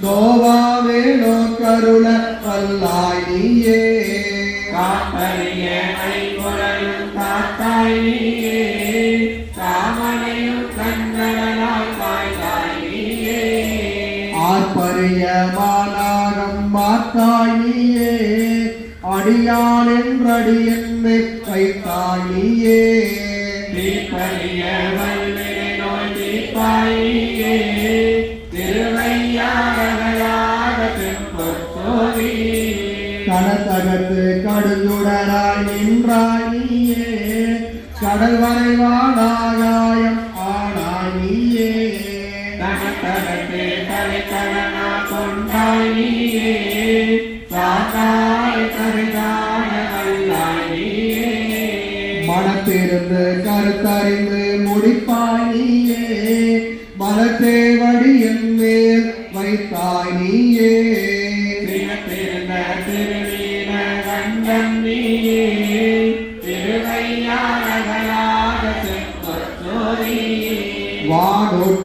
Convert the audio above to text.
நோவாவே நோக்கருள வல்லாய் நீயே காப்பரிய ஐங்குறையும் காத்தாய் நீயே காமனையும் கண்களாய் காய்ந்தாய் நீயே ஆர்ப்பரிய மாநாகம் மாத்தாய் நீயே அடியான் என்றடியன்னை வைத்தாய் நீயே தீப்பரிய வல்வினை நோய் தீர்ப்பாய் நீயே கடத்தகத்து கடுஞ்சுடராய் நின்றாய் நீயே கடல் வரைவானாகாயம் ஆனாய் நீயே கடத்தகத்து தலைக்கடனா கொண்டாய் நீயே சாத்தாய் கருதான வல்லாய் நீயே மனத்திருந்து கருத்தறிந்து முடிப்பாய் நீயே மலத்தேவடி என் மேல் வைத்தாய் நீயே தினத்திருந்த திருவீர கண்டன் நீயே திருவையாரகலாக செப்பத்தோரி வானோ